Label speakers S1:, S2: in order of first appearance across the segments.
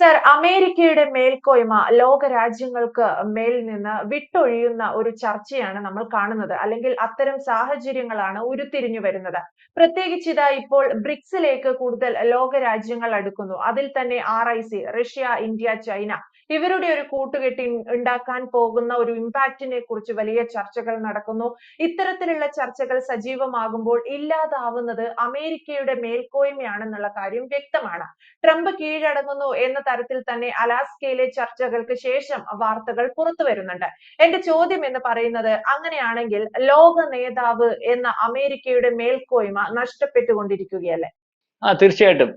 S1: Sir, അമേരിക്കയുടെ മേൽക്കോയ്മ ലോക രാജ്യങ്ങൾക്ക് മേൽ നിന്ന് വിട്ടൊഴിയുന്ന ഒരു ചർച്ചയാണ് നമ്മൾ കാണുന്നത്. അല്ലെങ്കിൽ അത്തരം സാഹചര്യങ്ങളാണ് ഉരുത്തിരിഞ്ഞു വരുന്നത്. പ്രത്യേകിച്ച് ഇതാ ഇപ്പോൾ ബ്രിക്സിലേക്ക് കൂടുതൽ ലോക രാജ്യങ്ങൾ അടുക്കുന്നു. അതിൽ തന്നെ RIC, റഷ്യ, ഇന്ത്യ, ചൈന ഇവരുടെ ഒരു കൂട്ടുകെട്ടി ഉണ്ടാക്കാൻ പോകുന്ന ഒരു ഇമ്പാക്റ്റിനെ കുറിച്ച് വലിയ ചർച്ചകൾ നടക്കുന്നു. ഇത്തരത്തിലുള്ള ചർച്ചകൾ സജീവമാകുമ്പോൾ ഇല്ലാതാവുന്നത് അമേരിക്കയുടെ മേൽക്കോയ്മയാണെന്നുള്ള കാര്യം വ്യക്തമാണ്. ട്രംപ് കീഴടങ്ങുന്നു എന്ന തരത്തിൽ തന്നെ അലാസ്കയിലെ ചർച്ചകൾക്ക് ശേഷം വാർത്തകൾ പുറത്തു വരുന്നുണ്ട്. എന്റെ ചോദ്യം എന്ന് പറയുന്നത്, അങ്ങനെയാണെങ്കിൽ ലോക നേതാവ് എന്ന അമേരിക്കയുടെ മേൽക്കോയ്മ നഷ്ടപ്പെട്ടുകൊണ്ടിരിക്കുകയല്ലേ?
S2: തീർച്ചയായിട്ടും.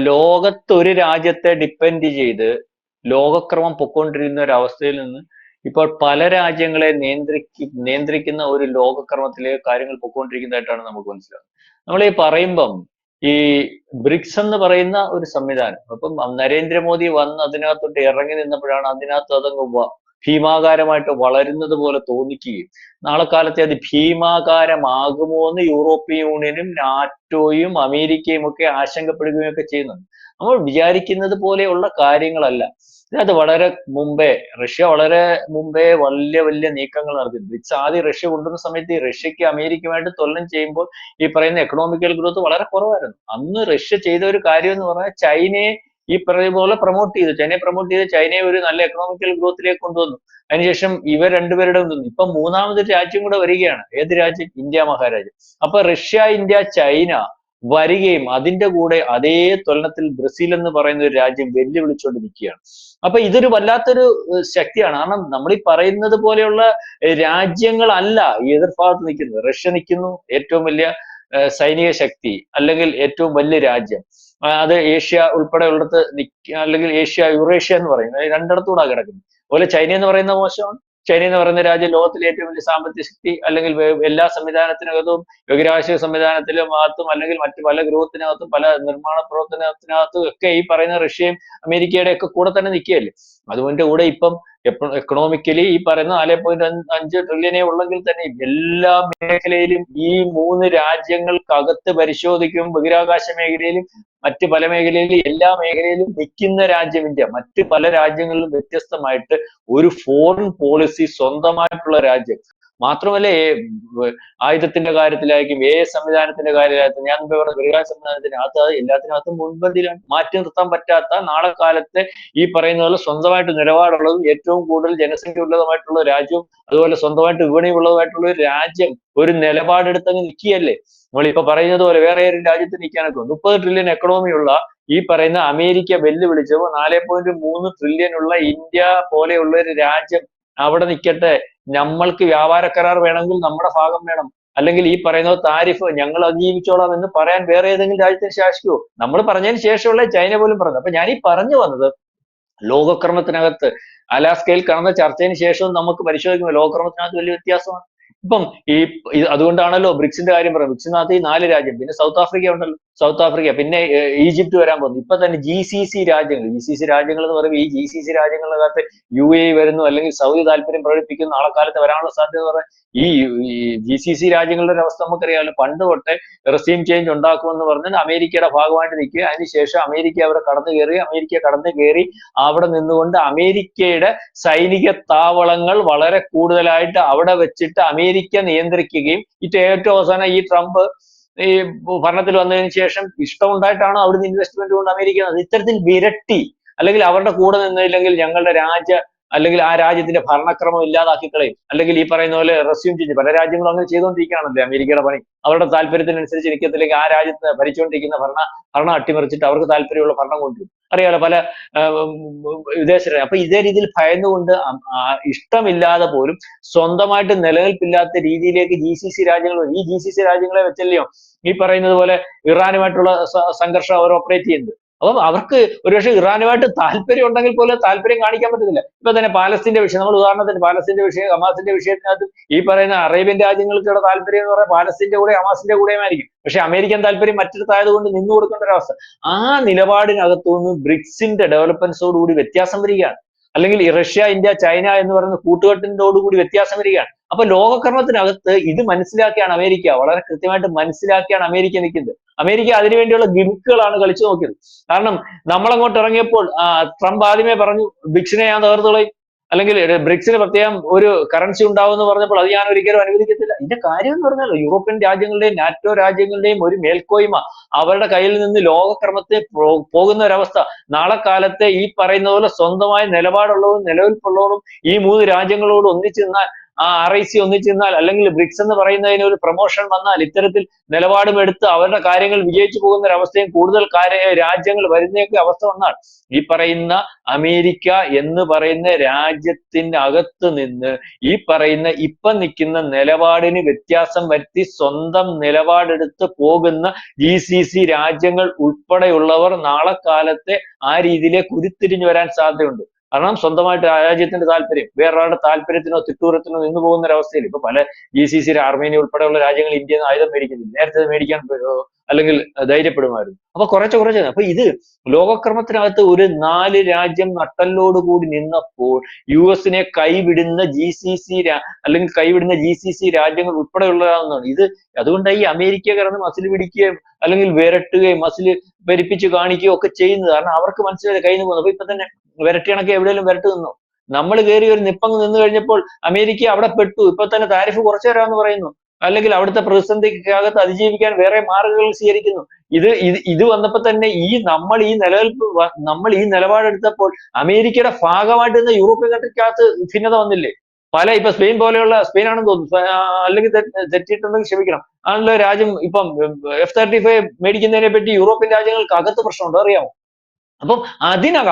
S2: ലോകത്ത് ഒരു രാജ്യത്തെ ഡിപ്പെൻഡ് ചെയ്ത് ലോകക്രമം പൊക്കോണ്ടിരുന്ന ഒരു അവസ്ഥയിൽ നിന്ന് ഇപ്പോൾ പല രാജ്യങ്ങളെ നിയന്ത്രിക്കുന്ന ഒരു ലോകക്രമത്തിലേക്ക് കാര്യങ്ങൾ പൊക്കോണ്ടിരിക്കുന്നതായിട്ടാണ് നമുക്ക് മനസ്സിലാവുന്നത്. നമ്മൾ ഈ പറയുമ്പം ഈ ബ്രിക്സ് എന്ന് പറയുന്ന ഒരു സംവിധാനം, അപ്പം നരേന്ദ്രമോദി വന്ന് അതിനകത്തോട്ട് ഇറങ്ങി നിന്നപ്പോഴാണ് അതിനകത്ത് അതങ്ങ് ഭീമാകാരമായിട്ട് വളരുന്നത് പോലെ തോന്നിക്കുകയും നാളെ കാലത്തെ അത് ഭീമാകാരമാകുമോ എന്ന് യൂറോപ്യൻ യൂണിയനും നാറ്റോയും അമേരിക്കയും ഒക്കെ ആശങ്കപ്പെടുകയും ഒക്കെ ചെയ്യുന്നുണ്ട്. നമ്മൾ വിചാരിക്കുന്നത് പോലെയുള്ള കാര്യങ്ങളല്ല. ഇതിനകത്ത് റഷ്യ വളരെ മുമ്പേ വലിയ വലിയ നീക്കങ്ങൾ നടത്തി. ബ്രിക്സ് ആദ്യം റഷ്യ കൊണ്ടുവന്ന സമയത്ത് ഈ റഷ്യക്ക് അമേരിക്കയുമായിട്ട് തുലനം ചെയ്യുമ്പോൾ ഈ പറയുന്ന എക്കണോമിക്കൽ ഗ്രോത്ത് വളരെ കുറവായിരുന്നു. അന്ന് റഷ്യ ചെയ്ത ഒരു കാര്യം എന്ന് പറഞ്ഞാൽ ചൈനയെ ഈ പോലെ ചൈനയെ പ്രൊമോട്ട് ചെയ്ത് ചൈനയെ ഒരു നല്ല എക്കണോമിക്കൽ ഗ്രോത്തിലേക്ക് കൊണ്ടുവന്നു. അതിനുശേഷം ഇവർ രണ്ടുപേരുടെ നിന്നു. ഇപ്പൊ മൂന്നാമതൊരു രാജ്യം കൂടെ വരികയാണ്. ഏത് രാജ്യം? ഇന്ത്യ മഹാരാജ്യം. അപ്പൊ റഷ്യ, ഇന്ത്യ, ചൈന വരികയും അതിന്റെ കൂടെ അതേ തുലനത്തിൽ ബ്രസീൽ എന്ന് പറയുന്ന ഒരു രാജ്യം വെല്ലുവിളിച്ചുകൊണ്ട് നിൽക്കുകയാണ്. അപ്പൊ ഇതൊരു വല്ലാത്തൊരു ശക്തിയാണ്. കാരണം നമ്മൾ ഈ പറയുന്നത് പോലെയുള്ള രാജ്യങ്ങളല്ല ഈ എതിർഭാഗത്ത് നിൽക്കുന്നത്. റഷ്യ നിൽക്കുന്നു, ഏറ്റവും വലിയ സൈനിക ശക്തി, അല്ലെങ്കിൽ ഏറ്റവും വലിയ രാജ്യം. അത് ഏഷ്യ ഉൾപ്പെടെ ഉള്ളിടത്ത് അല്ലെങ്കിൽ യുറേഷ്യ എന്ന് പറയും, രണ്ടിടത്തൂടെ കിടക്കുന്നത്. അതുപോലെ ചൈന എന്ന് പറയുന്ന മോശമാണ്. ചൈന എന്ന് പറയുന്ന രാജ്യം ലോകത്തിലെ ഏറ്റവും വലിയ സാമ്പത്തിക ശക്തി, അല്ലെങ്കിൽ എല്ലാ സംവിധാനത്തിനകത്തും ബഹിരാകാശ സംവിധാനത്തിനകത്തും അല്ലെങ്കിൽ മറ്റു പല ഗ്രൂപ്പിനകത്തും പല നിർമ്മാണ പ്രവർത്തനത്തിനകത്തും ഒക്കെ ഈ പറയുന്ന റഷ്യയും അമേരിക്കയുടെ ഒക്കെ കൂടെ തന്നെ നിൽക്കുകയല്ലേ. അതുകൊണ്ട് കൂടെ ഇപ്പം എക്കണോമിക്കലി ഈ പറയുന്ന 4.5 ട്രില്യനേ ഉള്ളെങ്കിൽ തന്നെ എല്ലാ മേഖലയിലും ഈ മൂന്ന് രാജ്യങ്ങൾക്കകത്ത് പരിശോധിക്കും, ബഹിരാകാശ മേഖലയിലും മറ്റ് പല മേഖലയിലും എല്ലാ മേഖലയിലും നിൽക്കുന്ന രാജ്യം ഇന്ത്യ. മറ്റ് പല രാജ്യങ്ങളിലും വ്യത്യസ്തമായിട്ട് ഒരു ഫോറിൻ പോളിസി സ്വന്തമായിട്ടുള്ള രാജ്യം. മാത്രമല്ല ആയുധത്തിന്റെ കാര്യത്തിലായിരിക്കും, സംവിധാനത്തിന്റെ കാര്യത്തിലായിരിക്കും, ഞാൻ മുമ്പേ പറഞ്ഞ ബഹിരാകാശ സംവിധാനത്തിനകത്ത് എല്ലാത്തിനകത്തും മുൻപന്തിയിലാണ്. മാറ്റി നിർത്താൻ പറ്റാത്ത നാളെ കാലത്തെ ഈ പറയുന്ന പോലെ സ്വന്തമായിട്ട് നിലപാടുള്ളതും ഏറ്റവും കൂടുതൽ ജനസംഖ്യ ഉള്ളതുമായിട്ടുള്ള രാജ്യവും അതുപോലെ സ്വന്തമായിട്ട് വിപണി ഉള്ളതുമായിട്ടുള്ള ഒരു രാജ്യം ഒരു നിലപാടെടുത്തങ്ങ് നിൽക്കുകയല്ലേ. നമ്മളിപ്പോ പറയുന്നത് പോലെ വേറെ ഏതൊരു രാജ്യത്ത് നിൽക്കാനൊക്കെ 30 ട്രില്യൺ എക്കണോമിയുള്ള ഈ പറയുന്ന അമേരിക്ക വെല്ലുവിളിച്ചപ്പോൾ 4.3 ട്രില്യൺ ഉള്ള ഇന്ത്യ പോലെയുള്ള ഒരു രാജ്യം അവിടെ നിൽക്കട്ടെ, നമ്മൾക്ക് വ്യാപാര കരാർ വേണമെങ്കിൽ നമ്മുടെ ഭാഗം വേണം, അല്ലെങ്കിൽ ഈ പറയുന്ന താരിഫ് ഞങ്ങൾ അതിജീവിച്ചോളാം എന്ന് പറയാൻ വേറെ ഏതെങ്കിലും രാജ്യത്തിന് ശാസിക്കുമോ? നമ്മൾ പറഞ്ഞതിന് ശേഷമുള്ള ചൈന പോലും പറഞ്ഞത്. അപ്പൊ ഞാനീ പറഞ്ഞു വന്നത്, ലോകക്രമത്തിനകത്ത് അലാസ്കയിൽ നടന്ന ചർച്ചയ്ക്ക് ശേഷവും നമുക്ക് പരിശോധിക്കുമ്പോൾ ലോകക്രമത്തിനകത്ത് വലിയ വ്യത്യാസമാണ്. ഇപ്പം അതുകൊണ്ടാണല്ലോ ബ്രിക്സിന്റെ കാര്യം പറയുന്നത്. ബ്രിക്സിനകത്ത് ഈ 4 രാജ്യം, പിന്നെ സൗത്ത് ആഫ്രിക്ക ഉണ്ടല്ലോ, സൗത്ത് ആഫ്രിക്ക, പിന്നെ ഈജിപ്ത് വരാൻ പോകുന്നു. ഇപ്പൊ തന്നെ GCC രാജ്യങ്ങൾ എന്ന് പറയുമ്പോൾ ഈ GCC രാജ്യങ്ങളിനകത്ത് UAE വരുന്നു, അല്ലെങ്കിൽ സൗദി താല്പര്യം പ്രകടിപ്പിക്കുന്നു, നാളെ കാലത്ത് വരാനുള്ള സാധ്യത എന്ന് പറഞ്ഞാൽ ഈ GCC രാജ്യങ്ങളുടെ ഒരു അവസ്ഥ നമുക്കറിയാമല്ലോ. പണ്ട് തൊട്ടേ റെസീം ചേഞ്ച് ഉണ്ടാക്കുമെന്ന് പറഞ്ഞാൽ അമേരിക്കയുടെ ഭാഗമായിട്ട് നിൽക്കുക, അതിനുശേഷം അമേരിക്ക അവിടെ കടന്നു കയറി അവിടെ നിന്നുകൊണ്ട് അമേരിക്കയുടെ സൈനിക താവളങ്ങൾ വളരെ കൂടുതലായിട്ട് അവിടെ വെച്ചിട്ട് അമേരിക്ക നിയന്ത്രിക്കുകയും ഏറ്റവും അവസാനം ഈ ട്രംപ് ഈ ഭരണത്തിൽ വന്നതിന് ശേഷം ഇഷ്ടമുണ്ടായിട്ടാണ് അവിടുന്ന് ഇൻവെസ്റ്റ്മെന്റ് കൊണ്ട് അമേരിക്ക ഇത്തരത്തിൽ വിരട്ടി, അല്ലെങ്കിൽ അവരുടെ കൂടെ നിന്നില്ലെങ്കിൽ ഞങ്ങളുടെ അല്ലെങ്കിൽ ആ രാജ്യത്തിന്റെ ഭരണക്രമം ഇല്ലാതാക്കി കളയും, അല്ലെങ്കിൽ ഈ പറയുന്ന പോലെ റെസ്യൂം ചെയ്ത് പല രാജ്യങ്ങളും അങ്ങനെ ചെയ്തുകൊണ്ടിരിക്കുകയാണല്ലേ. അമേരിക്കയുടെ പണി അവരുടെ താല്പര്യത്തിനനുസരിച്ച് നിൽക്കത്തില്ലെങ്കിൽ ആ രാജ്യത്ത് ഭരിച്ചുകൊണ്ടിരിക്കുന്ന ഭരണം അട്ടിമറിച്ചിട്ട് അവർക്ക് താല്പര്യമുള്ള ഭരണം കൊണ്ടുവരും. അറിയാലോ പല വിദേശ. അപ്പൊ ഇതേ രീതിയിൽ ഭയന്നുകൊണ്ട് ഇഷ്ടമില്ലാതെ പോലും സ്വന്തമായിട്ട് നിലനിൽപ്പില്ലാത്ത രീതിയിലേക്ക് GCC രാജ്യങ്ങൾ, ഈ GCC രാജ്യങ്ങളെ വെച്ചല്ലയോ ഈ പറയുന്നത് പോലെ ഇറാനുമായിട്ടുള്ള സംഘർഷം അവർ ഓപ്പറേറ്റ് ചെയ്യുന്നത്. അപ്പം അവർക്ക് ഒരുപക്ഷെ ഇറാനുമായിട്ട് താല്പര്യം ഉണ്ടെങ്കിൽ പോലും താല്പര്യം കാണിക്കാൻ പറ്റുന്നില്ല. ഇപ്പൊ തന്നെ പാലസ്തീന്റെ വിഷയം, നമ്മൾ ഉദാഹരണത്തിന് പാലസ്തീന്റെ വിഷയം, ഹമാസിന്റെ വിഷയത്തിനകത്ത് ഈ പറയുന്ന അറേബ്യൻ രാജ്യങ്ങൾക്കുള്ള താല്പര്യം എന്ന് പറയാൻ പാലസ്തീന്റെ കൂടെ ഹമാസിന്റെ കൂടെയും ആയിരിക്കും. പക്ഷെ അമേരിക്കൻ താല്പര്യം മറ്റിടത്തായതുകൊണ്ട് നിന്നു കൊടുക്കേണ്ട ഒരു അവസ്ഥ. ആ നിലപാടിനകത്തുനിന്ന് ബ്രിക്സിന്റെ ഡെവലപ്മെന്റ്സോടുകൂടി വ്യത്യാസം വരികയാണ്, അല്ലെങ്കിൽ റഷ്യ, ഇന്ത്യ, ചൈന എന്ന് പറയുന്ന കൂട്ടുകെട്ടിനോടുകൂടി വ്യത്യാസം വരികയാണ്. അപ്പൊ ലോകക്രമത്തിനകത്ത് ഇത് മനസ്സിലാക്കിയാണ് അമേരിക്ക, വളരെ കൃത്യമായിട്ട് മനസ്സിലാക്കിയാണ് അമേരിക്ക നിൽക്കുന്നത്. അമേരിക്ക അതിനുവേണ്ടിയുള്ള ഗിമിക്കുകളാണ് കളിച്ചു നോക്കിയത്. കാരണം നമ്മളങ്ങോട്ട് ഇറങ്ങിയപ്പോൾ ട്രംപ് ആദ്യമേ പറഞ്ഞു ബ്രിക്സിനെ ഞാൻ തകർത്തു കളയും, അല്ലെങ്കിൽ ബ്രിക്സിന് പ്രത്യേകം ഒരു കറൻസി ഉണ്ടാവും എന്ന് പറഞ്ഞപ്പോൾ അത് ഞാൻ ഒരിക്കലും അനുവദിക്കത്തില്ല. ഇതിന്റെ കാര്യം എന്ന് പറഞ്ഞാൽ യൂറോപ്യൻ രാജ്യങ്ങളുടെയും നാറ്റോ രാജ്യങ്ങളുടെയും ഒരു മേൽക്കോയ്മ അവരുടെ കയ്യിൽ നിന്ന് ലോകക്രമത്തെ പോകുന്ന ഒരവസ്ഥ. നാളെ കാലത്തെ ഈ പറയുന്ന പോലെ സ്വന്തമായ നിലപാടുള്ളവരും നിലനിൽപ്പുള്ളവരും ഈ മൂന്ന് രാജ്യങ്ങളോട് ഒന്നിച്ചു നിന്നാൽ, ആ RIC ഒന്നിച്ചു നിന്നാൽ, അല്ലെങ്കിൽ ബ്രിക്സ് എന്ന് പറയുന്നതിന് ഒരു പ്രൊമോഷൻ വന്നാൽ, ഇത്തരത്തിൽ നിലപാടും എടുത്ത് അവരുടെ കാര്യങ്ങൾ വിജയിച്ചു പോകുന്ന ഒരവസ്ഥയും കൂടുതൽ രാജ്യങ്ങൾ വരുന്നയൊക്കെ അവസ്ഥ വന്നാൽ ഈ പറയുന്ന അമേരിക്ക എന്ന് പറയുന്ന രാജ്യത്തിന്റെ അകത്ത് നിന്ന് ഈ പറയുന്ന ഇപ്പം നിൽക്കുന്ന നിലപാടിന് വ്യത്യാസം വരുത്തി സ്വന്തം നിലപാടെടുത്ത് പോകുന്ന GCC രാജ്യങ്ങൾ ഉൾപ്പെടെയുള്ളവർ നാളെ കാലത്തെ ആ രീതിയിലേക്ക് ഉരുത്തിരിഞ്ഞു വരാൻ സാധ്യതയുണ്ട്. കാരണം സ്വന്തമായിട്ട് ആ രാജ്യത്തിന്റെ താല്പര്യം വേറൊരാളുടെ താല്പര്യത്തിനോ തിട്ടൂരത്തിനോ നിന്ന് പോകുന്ന ഒരവസ്ഥയിൽ ഇപ്പൊ പല GCC അർമേനിയ ഉൾപ്പെടെയുള്ള രാജ്യങ്ങൾ ഇന്ത്യയിൽ നിന്ന് ആയുധം മേടിക്കുന്നില്ല. നേരത്തെ മേടിക്കാൻ അല്ലെങ്കിൽ ധൈര്യപ്പെടുമായിരുന്നു. അപ്പൊ കുറച്ച് അപ്പൊ ഇത് ലോകക്രമത്തിനകത്ത് ഒരു 4 രാജ്യം നട്ടലോട് കൂടി നിന്നപ്പോൾ US കൈവിടുന്ന അല്ലെങ്കിൽ കൈവിടുന്ന GCC രാജ്യങ്ങൾ ഉൾപ്പെടെയുള്ളതാണെന്നാണ് ഇത്. അതുകൊണ്ടാണ് ഈ അമേരിക്ക കിടന്ന് മസിൽ പിടിക്കുകയും അല്ലെങ്കിൽ വിരട്ടുകയും മസിൽ പെരുപ്പിച്ച് കാണിക്കുകയും ഒക്കെ ചെയ്യുന്നത്. കാരണം അവർക്ക് മനസ്സിലായി കയ്യിൽ നിന്ന് പോകുന്നു. അപ്പൊ ഇപ്പൊ തന്നെ വിരട്ടി കണക്ക് എവിടെയെങ്കിലും വിരട്ട് നിന്നോ? നമ്മൾ കയറി ഒരു നിപ്പങ്ങ് നിന്ന് കഴിഞ്ഞപ്പോൾ അമേരിക്ക അവിടെ പെട്ടു. ഇപ്പൊ തന്നെ താരിഫ് കുറച്ചു തരാമെന്ന് പറയുന്നു, അല്ലെങ്കിൽ അവിടുത്തെ പ്രതിസന്ധിക്കകത്ത് അതിജീവിക്കാൻ വേറെ മാർഗങ്ങൾ സ്വീകരിക്കുന്നു. ഇത് വന്നപ്പോ തന്നെ നമ്മൾ ഈ നിലപാടെടുത്തപ്പോൾ അമേരിക്കയുടെ ഭാഗമായിട്ട് നിന്ന് യൂറോപ്യൻ കൺട്രിക്കകത്ത് ഭിന്നത വന്നില്ലേ? ഇപ്പൊ സ്പെയിൻ പോലെയുള്ള, സ്പെയിനാണെന്ന് തോന്നുന്നു, അല്ലെങ്കിൽ തെറ്റിയിട്ടുണ്ടെങ്കിൽ ക്ഷമിക്കണം, ആണല്ലോ രാജ്യം ഇപ്പം F-35 മേടിക്കുന്നതിനെ പറ്റി യൂറോപ്യൻ രാജ്യങ്ങൾക്ക് അകത്ത് പ്രശ്നമുണ്ടോ അറിയാമോ? അപ്പം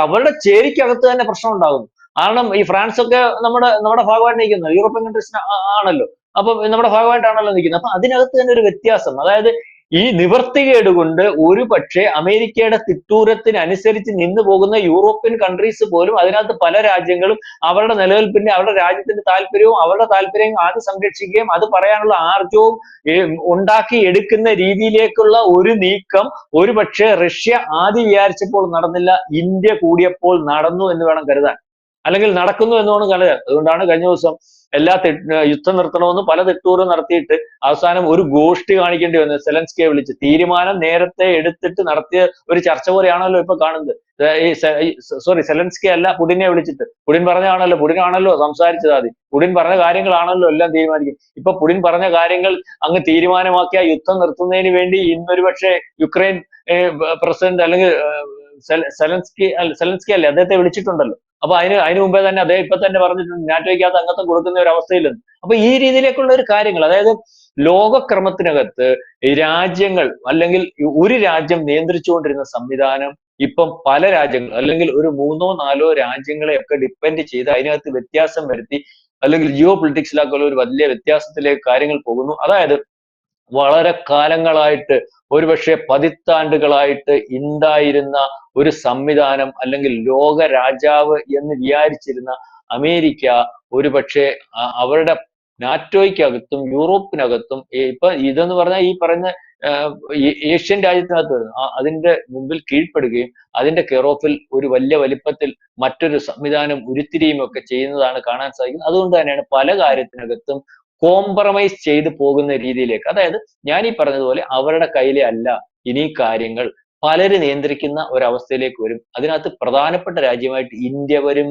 S2: അവരുടെ ചേരിക്കകത്ത് തന്നെ പ്രശ്നം ഉണ്ടാകുന്നു. കാരണം ഈ ഫ്രാൻസ് ഒക്കെ നമ്മുടെ ഭാഗമായിട്ട് നിൽക്കുന്നത് യൂറോപ്യൻ കൺട്രീസ് ആണല്ലോ. അപ്പൊ നമ്മുടെ ഭാഗമായിട്ടാണല്ലോ നിൽക്കുന്നത്. അപ്പൊ അതിനകത്ത് തന്നെ ഒരു വ്യത്യാസം, അതായത് ഈ നിവർത്തികേട് കൊണ്ട് ഒരു പക്ഷേ അമേരിക്കയുടെ തിട്ടൂരത്തിനനുസരിച്ച് നിന്നു പോകുന്ന യൂറോപ്യൻ കൺട്രീസ് പോലും, അതിനകത്ത് പല രാജ്യങ്ങളും അവരുടെ നിലനിൽപ്പിന്റെ, അവരുടെ രാജ്യത്തിന്റെ താല്പര്യവും അവരുടെ താല്പര്യം ആദ്യം സംരക്ഷിക്കുകയും അത് പറയാനുള്ള ആർജവും ഉണ്ടാക്കി എടുക്കുന്ന രീതിയിലേക്കുള്ള ഒരു നീക്കം ഒരു പക്ഷേ റഷ്യ ആദ്യം വിചാരിച്ചപ്പോൾ നടന്നില്ല, ഇന്ത്യ കൂടിയപ്പോൾ നടന്നു എന്ന് വേണം കരുതാൻ, അല്ലെങ്കിൽ നടക്കുന്നു എന്ന് വേണം കരുതാൻ. അതുകൊണ്ടാണ് കഴിഞ്ഞ ദിവസം യുദ്ധം നിർത്തണമെന്ന് പല തിട്ടൂറും നടത്തിയിട്ട് അവസാനം ഒരു ഗോഷ്ഠി കാണിക്കേണ്ടി വന്നത്. സെലൻസ്കിയെ വിളിച്ച് തീരുമാനം നേരത്തെ എടുത്തിട്ട് നടത്തിയ ഒരു ചർച്ച പോലെയാണല്ലോ ഇപ്പൊ കാണുന്നത്. സെലൻസ്കി അല്ല, പുടിനെ വിളിച്ചിട്ട് പുടിൻ പുടിനാണല്ലോ സംസാരിച്ചത്. ആദ്യം പുടിൻ പറഞ്ഞ കാര്യങ്ങളാണല്ലോ എല്ലാം തീരുമാനിക്കും. ഇപ്പൊ പുടിൻ പറഞ്ഞ കാര്യങ്ങൾ അങ്ങ് തീരുമാനമാക്കിയ യുദ്ധം നിർത്തുന്നതിന് വേണ്ടി ഇന്നൊരു പക്ഷേ യുക്രൈൻ പ്രസിഡന്റ് അല്ലെങ്കിൽ സെലൻസ്കി അല്ലേ, അദ്ദേഹത്തെ വിളിച്ചിട്ടുണ്ടല്ലോ. അപ്പൊ അതിന് മുമ്പേ തന്നെ അദ്ദേഹം ഇപ്പൊ തന്നെ പറഞ്ഞിട്ടുണ്ട് നാറ്റോയ്ക്കകത്ത് അംഗത്വം കൊടുക്കുന്ന ഒരു അവസ്ഥയിലെന്ന്. അപ്പൊ ഈ രീതിയിലേക്കുള്ള ഒരു കാര്യങ്ങൾ, അതായത് ലോകക്രമത്തിനകത്ത് രാജ്യങ്ങൾ അല്ലെങ്കിൽ ഒരു രാജ്യം നിയന്ത്രിച്ചുകൊണ്ടിരുന്ന സംവിധാനം ഇപ്പം പല രാജ്യങ്ങൾ അല്ലെങ്കിൽ ഒരു 3-4 രാജ്യങ്ങളെയൊക്കെ ഡിപ്പെൻഡ് ചെയ്ത് അതിനകത്ത് വ്യത്യാസം വരുത്തി, അല്ലെങ്കിൽ ജിയോ പൊളിറ്റിക്സിലാക്കുള്ള ഒരു വലിയ വ്യത്യാസത്തിലേക്ക് കാര്യങ്ങൾ പോകുന്നു. അതായത് വളരെ കാലങ്ങളായിട്ട്, ഒരുപക്ഷെ പതിറ്റാണ്ടുകളായിട്ട് ഉണ്ടായിരുന്ന ഒരു സംവിധാനം, അല്ലെങ്കിൽ ലോക രാജാവ് എന്ന് വിചാരിച്ചിരുന്ന അമേരിക്ക ഒരുപക്ഷെ അവരുടെ നാറ്റോയ്ക്കകത്തും യൂറോപ്പിനകത്തും ഇപ്പൊ ഇതെന്ന് പറഞ്ഞാൽ ഈ പറയുന്ന ഏഷ്യൻ രാജ്യത്തിനകത്ത് വരുന്നു, അതിന്റെ മുമ്പിൽ കീഴ്പ്പെടുകയും അതിന്റെ കെയർ ഓഫിൽ ഒരു വലിയ വലിപ്പത്തിൽ മറ്റൊരു സംവിധാനം ഉരുത്തിരിയും ഒക്കെ ചെയ്യുന്നതാണ് കാണാൻ സാധിക്കുന്നത്. അതുകൊണ്ട് തന്നെയാണ് പല കാര്യത്തിനകത്തും കോംപ്രമൈസ് ചെയ്ത് പോകുന്ന രീതിയിലേക്ക്, അതായത് ഞാൻ ഈ പറഞ്ഞതുപോലെ അവരുടെ കയ്യിലെ അല്ല ഇനി കാര്യങ്ങൾ, പലര് നിയന്ത്രിക്കുന്ന ഒരവസ്ഥയിലേക്ക് വരും. അതിനകത്ത് പ്രധാനപ്പെട്ട രാജ്യമായിട്ട് ഇന്ത്യ വരും,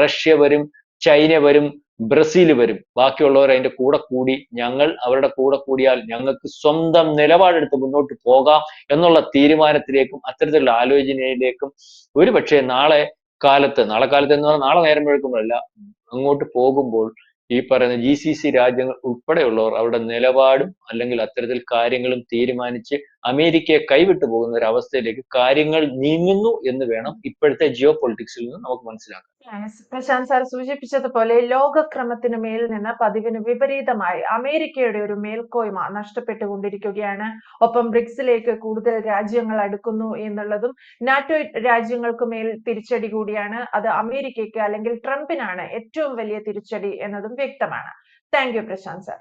S2: റഷ്യ വരും, ചൈന വരും, ബ്രസീൽ വരും. ബാക്കിയുള്ളവർ അതിന്റെ കൂടെ കൂടി ഞങ്ങൾ അവരുടെ കൂടെ കൂടിയാൽ ഞങ്ങൾക്ക് സ്വന്തം നിലപാടെടുത്ത് മുന്നോട്ട് പോകാം എന്നുള്ള തീരുമാനത്തിലേക്കും അത്തരത്തിലുള്ള ആലോചനയിലേക്കും ഒരുപക്ഷെ നാളെ കാലത്ത് എന്ന് പറഞ്ഞാൽ നാളെ നേരം വെളുക്കുമ്പോഴല്ല, അങ്ങോട്ട് പോകുമ്പോൾ ഈ പറയുന്ന GCC രാജ്യങ്ങൾ ഉൾപ്പെടെയുള്ളവർ അവരുടെ നിലപാടും അല്ലെങ്കിൽ അത്തരത്തിൽ കാര്യങ്ങളും തീരുമാനിച്ച് അമേരിക്കയെ കൈവിട്ടു പോകുന്ന ഒരു അവസ്ഥയിലേക്ക് കാര്യങ്ങൾ നീങ്ങുന്നു എന്ന് വേണം ഇപ്പോഴത്തെ ജിയോ പൊളിറ്റിക്സിൽ നിന്ന് നമുക്ക് മനസ്സിലാക്കാൻ.
S1: പ്രശാന്ത് സാർ സൂചിപ്പിച്ചതുപോലെ ലോകക്രമത്തിന് മേൽ നിന്ന് പതിവിന് വിപരീതമായി അമേരിക്കയുടെ ഒരു മേൽക്കോയ്മ നഷ്ടപ്പെട്ടുകൊണ്ടിരിക്കുകയാണ്. ഒപ്പം ബ്രിക്സിലേക്ക് കൂടുതൽ രാജ്യങ്ങൾ അടുക്കുന്നു എന്നുള്ളതും നാറ്റോ രാജ്യങ്ങൾക്ക് മേൽ തിരിച്ചടി കൂടിയാണ്. അത് അമേരിക്കയ്ക്ക് അല്ലെങ്കിൽ ട്രംപിനാണ് ഏറ്റവും വലിയ തിരിച്ചടി എന്നതും വ്യക്തമാണ്. Thank you Prashant sir.